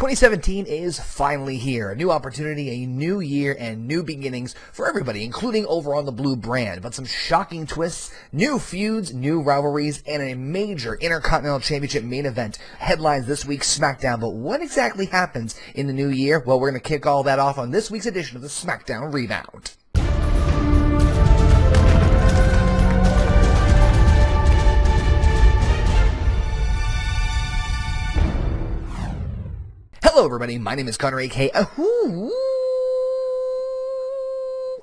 2017 is finally here. A new opportunity, a new year, and new beginnings for everybody, including over on the blue brand. But some shocking twists, new feuds, new rivalries, and a major Intercontinental Championship main event headlines this week's SmackDown. But what exactly happens in the new year? Well, we're going to kick all that off on this week's edition of the Smackdown ReBound. Hello everybody, my name is Connor,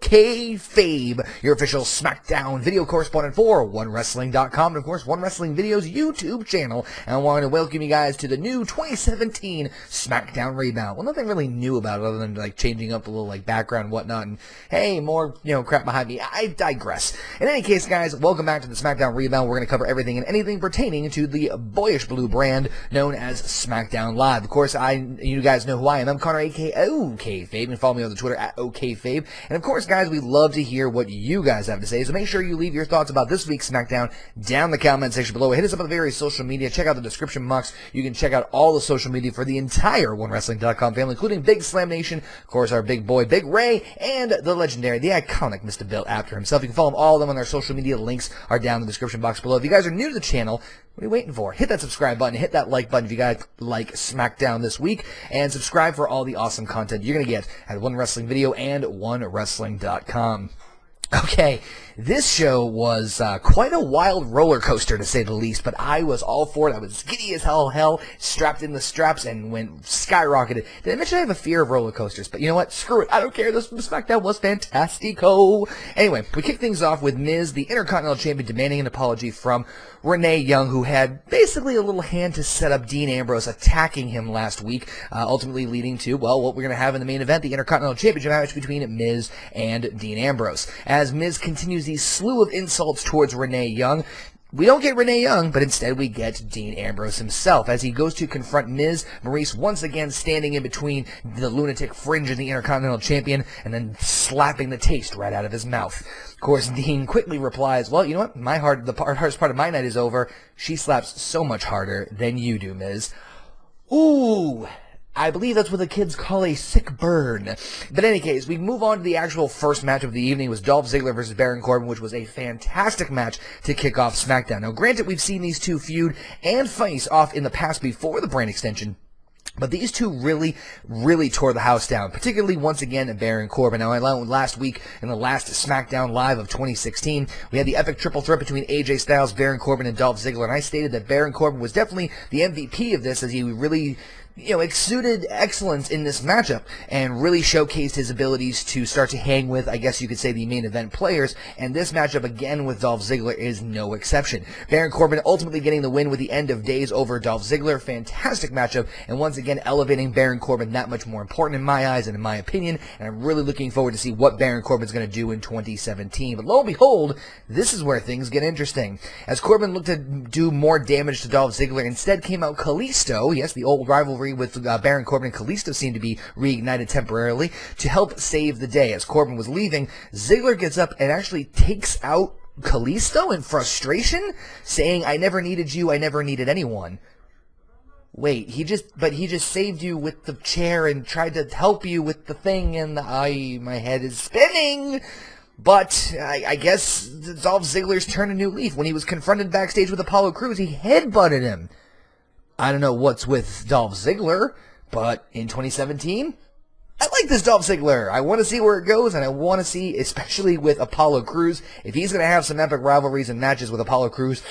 OKayFabe, your official SmackDown video correspondent for OneWrestling.com, and of course, One Wrestling Video's YouTube channel. And I want to welcome you guys to the new 2017 SmackDown ReBound. Well, nothing really new about it other than like changing up a little like background and whatnot, and hey, more, crap behind me. I digress. In any case, guys, welcome back to the SmackDown ReBound. We're going to cover everything and anything pertaining to the boyish blue brand known as SmackDown Live. Of course, you guys know who I am. I'm Connor, OKayFabe, and follow me on the Twitter at OKayFabe. And of course, guys, we love to hear what you guys have to say, so make sure you leave your thoughts about this week's SmackDown down in the comment section below. Hit us up on the various social media. Check out the description box. You can check out all the social media for the entire OneWrestling.com family, including Big Slam Nation, of course, our big boy, Big Ray, and the legendary, the iconic Mr. Bill Apter himself. You can follow all of them on their social media. Links are down in the description box below. If you guys are new to the channel, what are you waiting for? Hit that subscribe button, hit that like button if you guys like SmackDown this week, and subscribe for all the awesome content you're going to get at One Wrestling Video and OneWrestling.com. Okay, this show was quite a wild roller coaster, to say the least, but I was all for it. I was giddy as hell, strapped in the straps, and went skyrocketed. Did I mention I have a fear of roller coasters? But you know what? Screw it. I don't care. This SmackDown was fantastico. Anyway, we kick things off with Miz, the Intercontinental Champion, demanding an apology from Renee Young, who had basically a little hand to set up Dean Ambrose attacking him last week, ultimately leading to, well, what we're going to have in the main event, the Intercontinental Championship match between Miz and Dean Ambrose. As Miz continues these slew of insults towards Renee Young, we don't get Renee Young, but instead we get Dean Ambrose himself. As he goes to confront Miz, Maurice once again standing in between the lunatic fringe of the Intercontinental Champion and then slapping the taste right out of his mouth. Of course, Dean quickly replies, well, you know what? The hardest part of my night is over. She slaps so much harder than you do, Miz. Ooh, I believe that's what the kids call a sick burn. But in any case, we move on to the actual first match of the evening. It was Dolph Ziggler versus Baron Corbin, which was a fantastic match to kick off SmackDown. Now, granted, we've seen these two feud and face off in the past before the brand extension, but these two really tore the house down, particularly once again Baron Corbin. Now, last week in the last SmackDown Live of 2016, we had the epic triple threat between AJ Styles, Baron Corbin, and Dolph Ziggler, and I stated that Baron Corbin was definitely the MVP of this, as he really exuded excellence in this matchup and really showcased his abilities to start to hang with, I guess you could say, the main event players, and this matchup again with Dolph Ziggler is no exception. Baron Corbin ultimately getting the win with the end of days over Dolph Ziggler. Fantastic matchup, and once again elevating Baron Corbin that much more important in my eyes and in my opinion, and I'm really looking forward to see what Baron Corbin's going to do in 2017. But lo and behold, this is where things get interesting. As Corbin looked to do more damage to Dolph Ziggler, instead came out Kalisto, yes, the old rivalry with Baron Corbin and Kalisto seemed to be reignited temporarily to help save the day. As Corbin was leaving, Ziggler gets up and actually takes out Kalisto in frustration, saying, "I never needed you, I never needed anyone." Wait, he just saved you with the chair and tried to help you with the thing, and my head is spinning. But I guess Dolph Ziggler's turned a new leaf. When he was confronted backstage with Apollo Crews, he headbutted him. I don't know what's with Dolph Ziggler, but in 2017, I like this Dolph Ziggler. I want to see where it goes, and I want to see, especially with Apollo Crews, if he's going to have some epic rivalries and matches with Apollo Crews.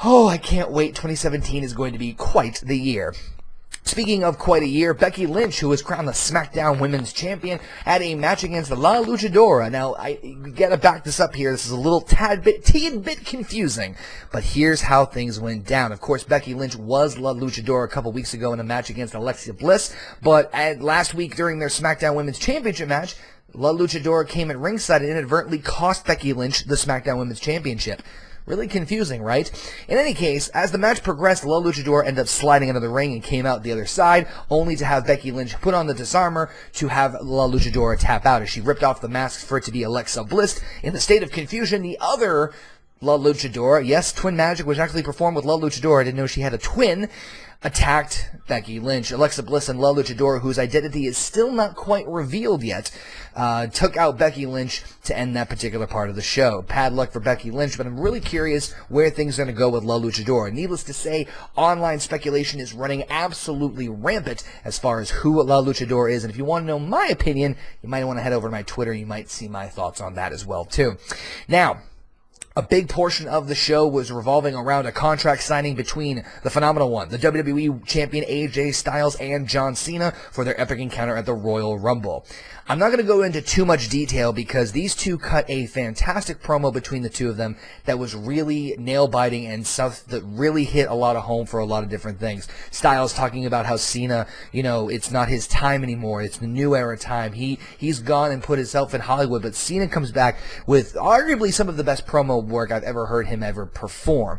Oh, I can't wait. 2017 is going to be quite the year. Speaking of quite a year, Becky Lynch, who was crowned the SmackDown Women's Champion, had a match against La Luchadora. Now, I gotta back this up here. This is a little tad bit confusing, but here's how things went down. Of course, Becky Lynch was La Luchadora a couple weeks ago in a match against Alexa Bliss, but last week during their SmackDown Women's Championship match, La Luchadora came at ringside and inadvertently cost Becky Lynch the SmackDown Women's Championship. Really confusing, right? In any case, as the match progressed, La Luchadora ended up sliding into the ring and came out the other side, only to have Becky Lynch put on the disarmer to have La Luchadora tap out as she ripped off the masks for it to be Alexa Bliss. In the state of confusion, the other La Luchadora, yes, Twin Magic, which actually performed with La Luchadora. I didn't know she had a twin, attacked Becky Lynch. Alexa Bliss and La Luchadora, whose identity is still not quite revealed yet, took out Becky Lynch to end that particular part of the show. Bad luck for Becky Lynch, but I'm really curious where things are going to go with La Luchadora. Needless to say, online speculation is running absolutely rampant as far as who La Luchadora is, and if you want to know my opinion, you might want to head over to my Twitter. You might see my thoughts on that as well, too. Now, a big portion of the show was revolving around a contract signing between the Phenomenal One, the WWE Champion AJ Styles, and John Cena for their epic encounter at the Royal Rumble. I'm not going to go into too much detail because these two cut a fantastic promo between the two of them that was really nail-biting and stuff that really hit a lot of home for a lot of different things. Styles talking about how Cena, it's not his time anymore. It's the new era time. He's gone and put himself in Hollywood, but Cena comes back with arguably some of the best promo work I've ever heard him ever perform.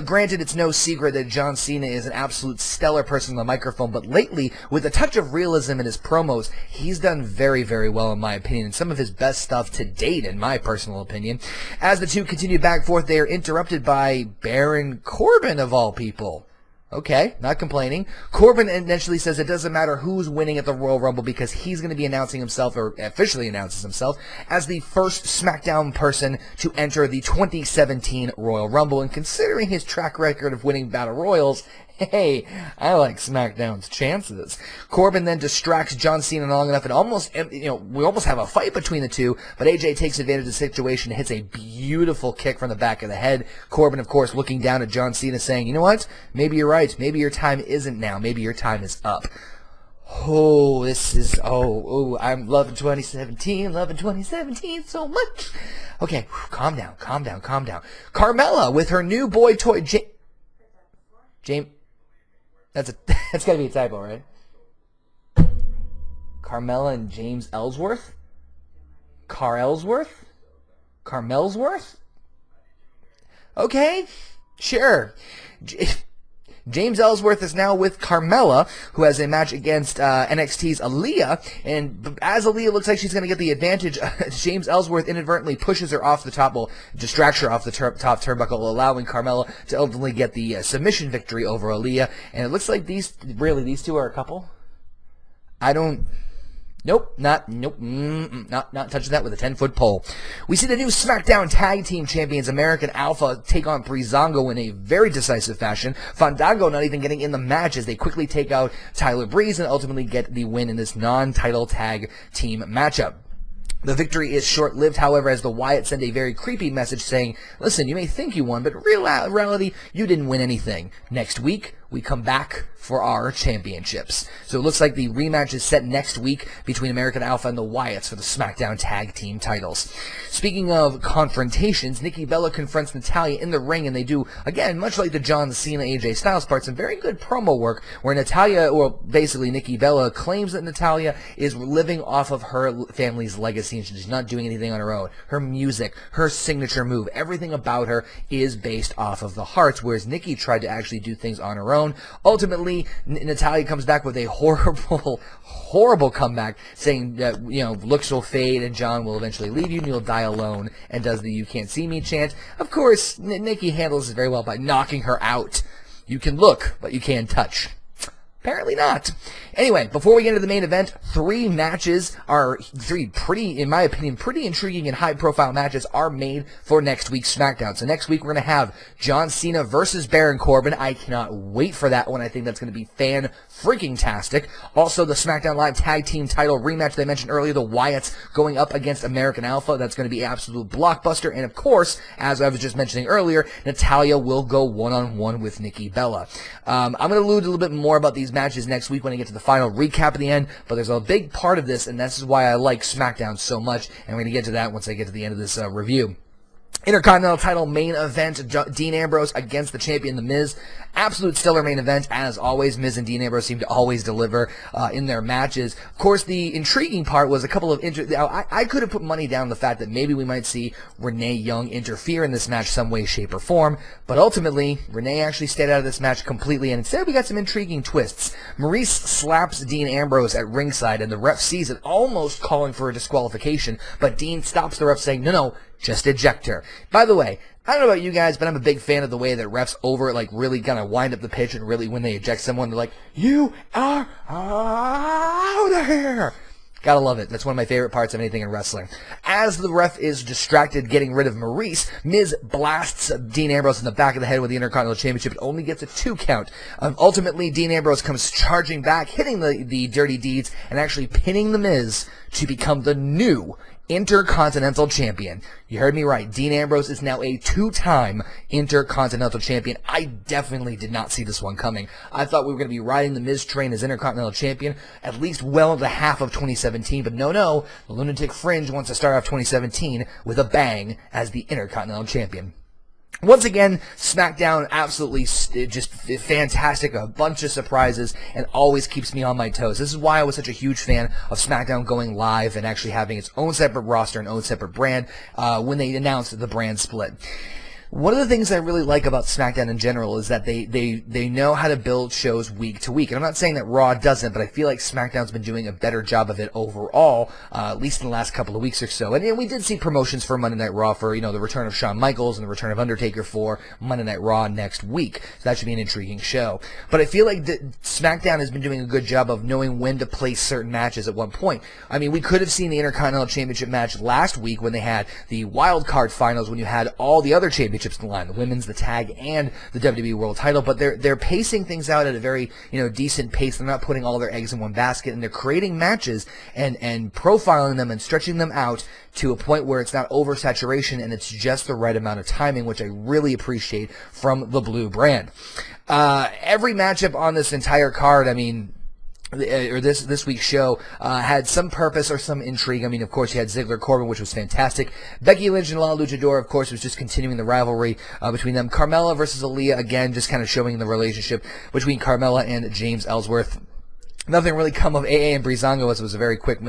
Granted, it's no secret that John Cena is an absolute stellar person on the microphone, but lately, with a touch of realism in his promos, he's done very, very well in my opinion, and some of his best stuff to date in my personal opinion. As the two continue back and forth, they are interrupted by Baron Corbin of all people. Okay, not complaining. Corbin initially says it doesn't matter who's winning at the Royal Rumble because he's going to be announcing himself, or officially announces himself, as the first SmackDown person to enter the 2017 Royal Rumble. And considering his track record of winning Battle Royals, hey, I like SmackDown's chances. Corbin then distracts John Cena long enough and almost, we almost have a fight between the two, but AJ takes advantage of the situation and hits a beautiful kick from the back of the head. Corbin, of course, looking down at John Cena saying, you know what? Maybe you're right. Maybe your time isn't now. Maybe your time is up. Oh, I'm loving 2017 so much. Okay, calm down. Carmella with her new boy toy, James. That's got to be a typo, right? Carmella and James Ellsworth? Carmelsworth? Okay, sure. James Ellsworth is now with Carmella, who has a match against NXT's Aaliyah, and as Aaliyah looks like she's going to get the advantage, James Ellsworth inadvertently pushes her off the top, distracts her off the top turnbuckle, allowing Carmella to ultimately get the submission victory over Aaliyah, and it looks like these two are a couple? Not touching that with a 10-foot pole. We see the new SmackDown Tag Team Champions American Alpha take on Breezango in a very decisive fashion. Fandango not even getting in the match as they quickly take out Tyler Breeze and ultimately get the win in this non-title tag team matchup. The victory is short-lived, however, as the Wyatts send a very creepy message saying, listen, you may think you won, but in reality, you didn't win anything. Next week, we come back for our championships. So it looks like the rematch is set next week between American Alpha and the Wyatts for the SmackDown Tag Team titles. Speaking of confrontations, Nikki Bella confronts Natalya in the ring, and they do, again, much like the John Cena AJ Styles part, some very good promo work where basically Nikki Bella claims that Natalya is living off of her family's legacy and she's not doing anything on her own. Her music, her signature move, everything about her is based off of the Hearts, whereas Nikki tried to actually do things on her own. Ultimately, Natalya comes back with a horrible comeback, saying that, looks will fade and John will eventually leave you and you'll die alone, and does the "you can't see me" chant. Of course, Nikki handles it very well by knocking her out. You can look, but you can't touch. Apparently not. Anyway, before we get into the main event, three in my opinion, pretty intriguing and high-profile matches are made for next week's SmackDown. So next week, we're going to have John Cena versus Baron Corbin. I cannot wait for that one. I think that's going to be fan-freaking-tastic. Also, the SmackDown Live Tag Team title rematch that I mentioned earlier, the Wyatts going up against American Alpha. That's going to be an absolute blockbuster. And, of course, as I was just mentioning earlier, Natalya will go one-on-one with Nikki Bella. I'm going to allude a little bit more about these matches next week when I get to the final recap at the end, but there's a big part of this, and this is why I like SmackDown so much, and we're going to get to that once I get to the end of this review. Intercontinental title main event, Dean Ambrose against the champion, The Miz. Absolute stellar main event, as always. Miz and Dean Ambrose seem to always deliver in their matches. Of course, the intriguing part was a couple of... I could have put money down on the fact that maybe we might see Renee Young interfere in this match some way, shape, or form, but ultimately, Renee actually stayed out of this match completely, and instead we got some intriguing twists. Maurice slaps Dean Ambrose at ringside, and the ref sees it, almost calling for a disqualification, but Dean stops the ref saying, no, just eject her. By the way, I don't know about you guys, but I'm a big fan of the way that refs really kind of wind up the pitch, and really when they eject someone, they're like, "You are out of here." Gotta love it. That's one of my favorite parts of anything in wrestling. As the ref is distracted getting rid of Maurice, Miz blasts Dean Ambrose in the back of the head with the Intercontinental Championship. It only gets a 2 count. Ultimately, Dean Ambrose comes charging back, hitting the Dirty Deeds, and actually pinning the Miz to become the new Intercontinental Champion. You heard me right. Dean Ambrose is now a 2-time Intercontinental Champion. I definitely did not see this one coming. I thought we were going to be riding the Miz train as Intercontinental Champion at least well into half of 2017, but no, the Lunatic Fringe wants to start off 2017 with a bang as the Intercontinental Champion. Once again, SmackDown absolutely just fantastic, a bunch of surprises, and always keeps me on my toes. This is why I was such a huge fan of SmackDown going live and actually having its own separate roster and own separate brand when they announced the brand split. One of the things I really like about SmackDown in general is that they know how to build shows week to week. And I'm not saying that Raw doesn't, but I feel like SmackDown's been doing a better job of it overall, at least in the last couple of weeks or so. And we did see promotions for Monday Night Raw for, the return of Shawn Michaels and the return of Undertaker for Monday Night Raw next week. So that should be an intriguing show. But I feel like SmackDown has been doing a good job of knowing when to place certain matches at one point. I mean, we could have seen the Intercontinental Championship match last week when they had the wild card finals, when you had all the other championships in the line, the women's, the tag, and the WWE World Title, but they're pacing things out at a very decent pace. They're not putting all their eggs in one basket, and they're creating matches and profiling them and stretching them out to a point where it's not oversaturation and it's just the right amount of timing, which I really appreciate from the Blue brand. Every matchup on this entire card, or this week's show had some purpose or some intrigue. I mean, of course, you had Ziggler, Corbin, which was fantastic. Becky Lynch and La Luchadora, of course, was just continuing the rivalry between them. Carmella versus Aaliyah, again, just kind of showing the relationship between Carmella and James Ellsworth. Nothing really come of AA and Breezango, as it was a very quick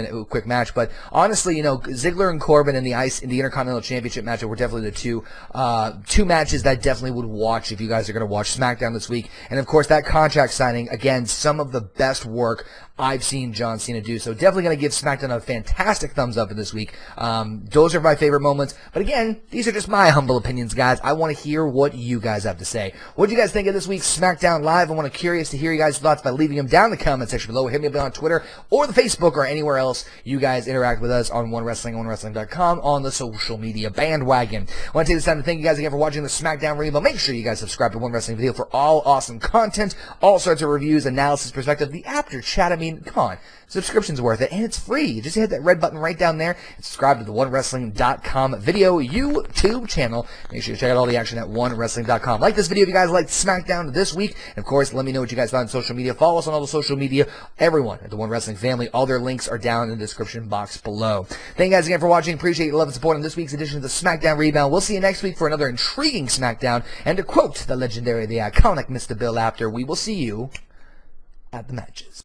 match. But honestly, Ziggler and Corbin in the Intercontinental Championship match were definitely the two matches that I definitely would watch if you guys are going to watch SmackDown this week. And of course, that contract signing, again, some of the best work I've seen John Cena do. So definitely going to give SmackDown a fantastic thumbs up in this week. Those are my favorite moments. But again, these are just my humble opinions, guys. I want to hear what you guys have to say. What do you guys think of this week's SmackDown Live? I'm curious to hear you guys' thoughts by leaving them down in the comment section below. Hit me up on Twitter or the Facebook or anywhere else you guys interact with us on One Wrestling, OneWrestling.com on the social media bandwagon. I want to take this time to thank you guys again for watching the SmackDown ReBound. Make sure you guys subscribe to One Wrestling Video for all awesome content, all sorts of reviews, analysis, perspective, the after chat. Come on. Subscription's worth it, and it's free. You just hit that red button right down there and subscribe to the OneWrestling.com video YouTube channel. Make sure you check out all the action at OneWrestling.com. Like this video if you guys liked SmackDown this week. And of course, let me know what you guys thought on social media. Follow us on all the social media. Everyone at the One Wrestling family. All their links are down in the description box below. Thank you guys again for watching. Appreciate your love and support on this week's edition of the SmackDown ReBound. We'll see you next week for another intriguing SmackDown. And to quote the legendary, the iconic Mr. Bill Apter, we will see you at the matches.